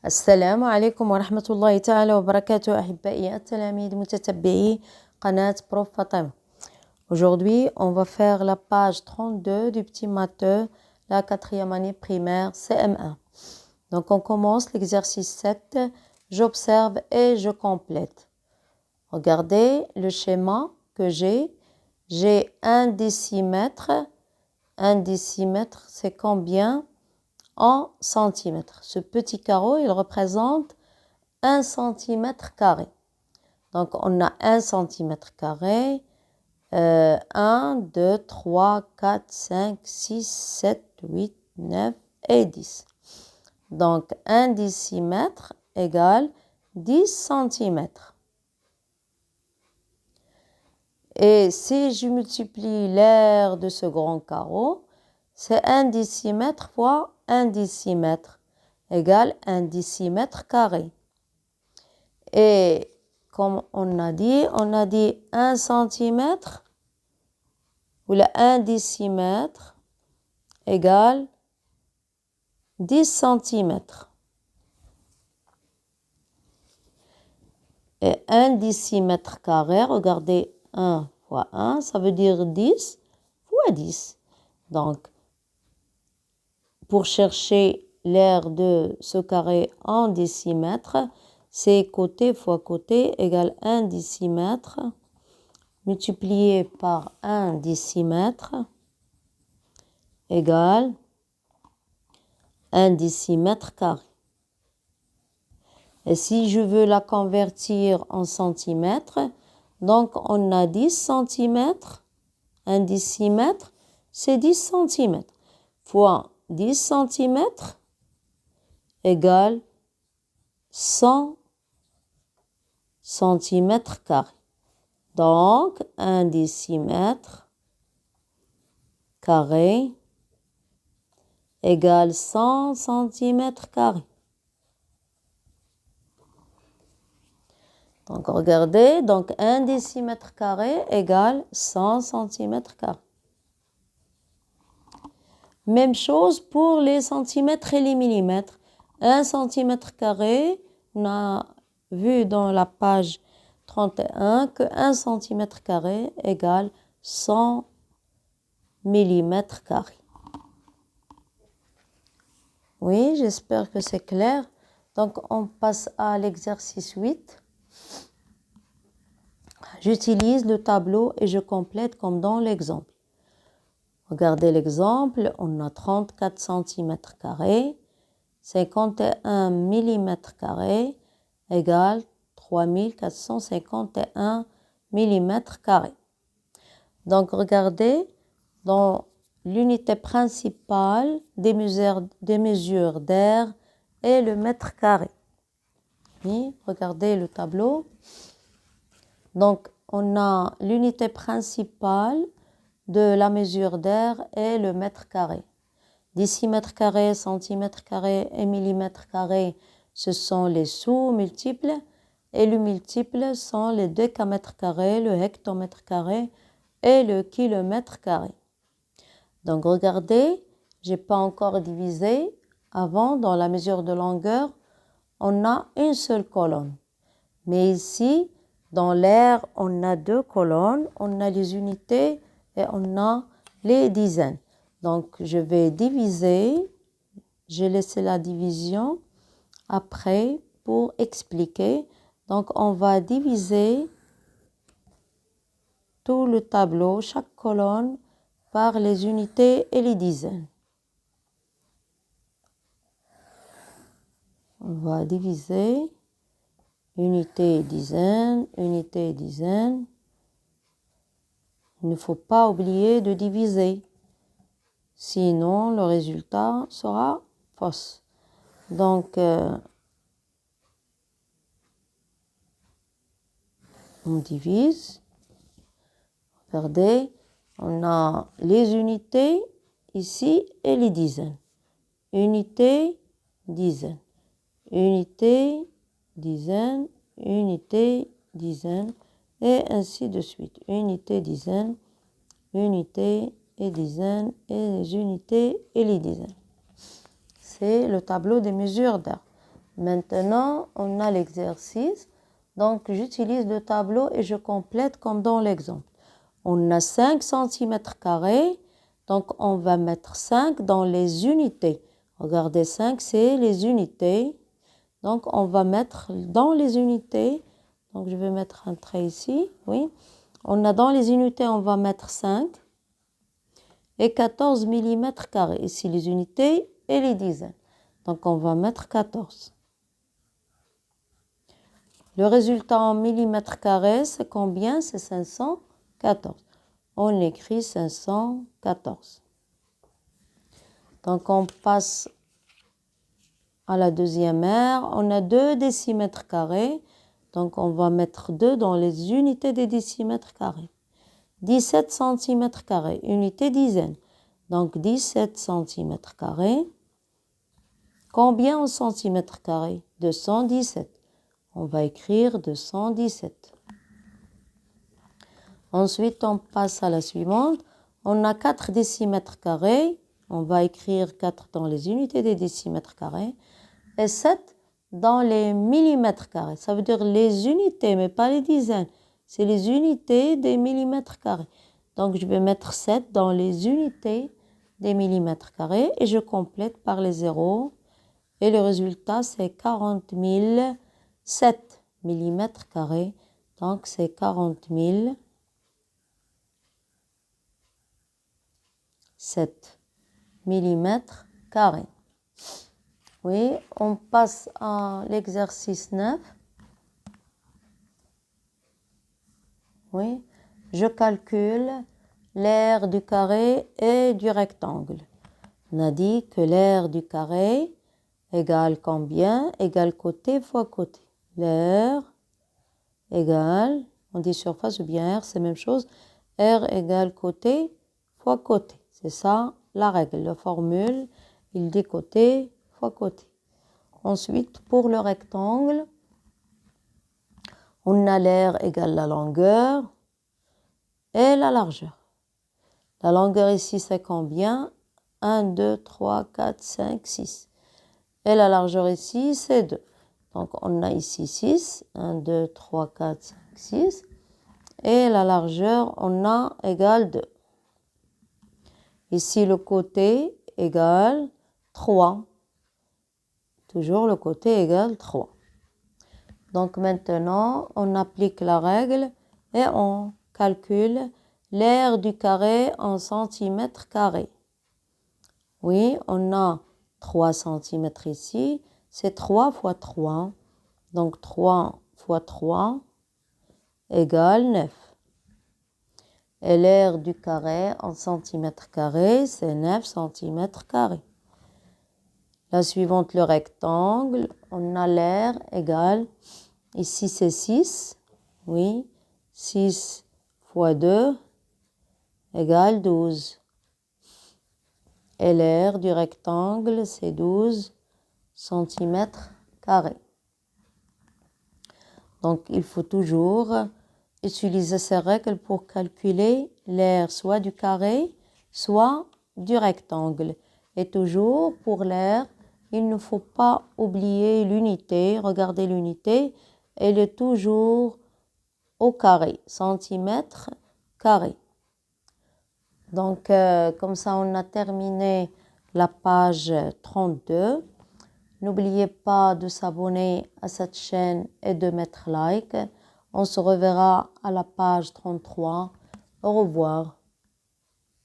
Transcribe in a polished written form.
السلام عليكم ورحمة الله تعالى وبركاته أحبائي التلاميذ متتبعي قناة بروف فاطمة. Aujourd'hui, on va faire la page 32 du petit matheux, la 4e année primaire CM1. Donc, on commence l'exercice 7. J'observe et je complète. Regardez le schéma que j'ai. J'ai 1 décimètre. 1 décimètre, c'est combien en centimètres? Ce petit carreau, il représente 1 centimètre carré. Donc, on a 1 centimètre carré. 1, 2, 3, 4, 5, 6, 7, 8, 9 et 10. Donc, 1 décimètre égale 10 centimètres. Et si je multiplie l'aire de ce grand carreau, c'est 1 décimètre fois 1 décimètre égale 1 décimètre carré. Et comme on a dit 1 centimètre ou le 1 décimètre égale 10 centimètres. Et 1 décimètre carré, regardez 1 fois 1, ça veut dire 10 fois 10. Donc, pour chercher l'aire de ce carré en décimètres, c'est côté fois côté égale 1 décimètre multiplié par 1 décimètre égale 1 décimètre carré. Et si je veux la convertir en centimètres, donc on a 10 centimètres, 1 décimètre, c'est 10 centimètres, fois 10 centimètres égale 100 centimètres carrés. Donc, 1 décimètre carré égale 100 centimètres carrés. Donc, regardez, donc 1 décimètre carré égale 100 centimètres carrés. Même chose pour les centimètres et les millimètres. 1 centimètre carré, on a vu dans la page 31 que 1 centimètre carré égale 100 millimètres carrés. Oui, j'espère que c'est clair. Donc, on passe à l'exercice 8. J'utilise le tableau et je complète comme dans l'exemple. Regardez l'exemple, on a 34 centimètres carrés, 51 millimètres carrés égale 3451 millimètres carrés. Donc, regardez, dans l'unité principale des mesures d'air est le mètre carré. Oui, regardez le tableau. Donc, on a l'unité principale de la mesure d'air est le mètre carré. Décimètre carré, centimètre carré et millimètre carré, ce sont les sous-multiples. Et le multiple sont les décamètres carrés, le hectomètre carré et le kilomètre carré. Donc, regardez, je n'ai pas encore divisé. Avant, dans la mesure de longueur, on a une seule colonne. Mais ici, dans l'air, on a 2 colonnes. On a les unités et on a les dizaines. Donc, je vais diviser. J'ai laissé la division après pour expliquer. Donc, on va diviser tout le tableau, chaque colonne, par les unités et les dizaines. On va diviser unité et dizaine, unité et dizaine. Il ne faut pas oublier de diviser, sinon le résultat sera fausse. Donc, on divise. Regardez, on a les unités ici et les dizaines. Unité, dizaine. Unité, dizaine, unité, dizaine, et ainsi de suite. Unité, dizaine, unité et dizaine, et les unités et les dizaines. C'est le tableau des mesures d'air. Maintenant, on a l'exercice. Donc, j'utilise le tableau et je complète comme dans l'exemple. On a 5 cm². Donc, on va mettre 5 dans les unités. Regardez, 5, c'est les unités. Donc, on va mettre dans les unités. Donc, je vais mettre un trait ici. Oui. On a dans les unités, on va mettre 5 et 14 mm². Ici, les unités et les dizaines. Donc, on va mettre 14. Le résultat en mm², c'est combien? C'est 514. On écrit 514. Donc, on passe à la deuxième ère. On a 2 décimètres². Donc, on va mettre 2 dans les unités des décimètres². 17 cm², unité dizaine. Donc, 17 cm². Combien en centimètres²? 217. On va écrire 217. Ensuite, on passe à la suivante. On a 4 décimètres². On va écrire 4 dans les unités des décimètres². Et 7 dans les millimètres². Ça veut dire les unités, mais pas les dizaines. C'est les unités des millimètres². Donc, je vais mettre 7 dans les unités des millimètres² et je complète par les zéros. Et le résultat, c'est 40 007 mm². Donc, c'est 40 007 mm². Oui, on passe à l'exercice 9. Oui, je calcule l'aire du carré et du rectangle. On a dit que l'aire du carré égale combien? Égale côté fois côté. L'aire égale, on dit surface ou bien aire, c'est la même chose. Aire égale côté fois côté. C'est ça la règle. La formule, il dit côté fois côté. Ensuite, pour le rectangle, on a l'aire égale la longueur et la largeur. La longueur ici, c'est combien? 1, 2, 3, 4, 5, 6. Et la largeur ici, c'est 2. Donc, on a ici 6. 1, 2, 3, 4, 5, 6. Et la largeur, on a égale 2. Ici, le côté égale 3. Toujours le côté égale 3. Donc, maintenant, on applique la règle et on calcule l'aire du carré en centimètres². Oui, on a 3 cm ici. C'est 3 fois 3. Donc, 3 fois 3 égale 9. Et l'aire du carré en centimètres², c'est 9 cm². La suivante, le rectangle, on a l'aire égale, ici c'est 6, oui, 6 fois 2 égale 12. Et l'aire du rectangle, c'est 12 cm². Donc, il faut toujours utiliser ces règles pour calculer l'aire soit du carré, soit du rectangle. Et toujours, pour l'aire, il ne faut pas oublier l'unité. Regardez l'unité, elle est toujours au carré, centimètre carré. Donc, comme ça, on a terminé la page 32. N'oubliez pas de s'abonner à cette chaîne et de mettre like. On se reverra à la page 33. Au revoir.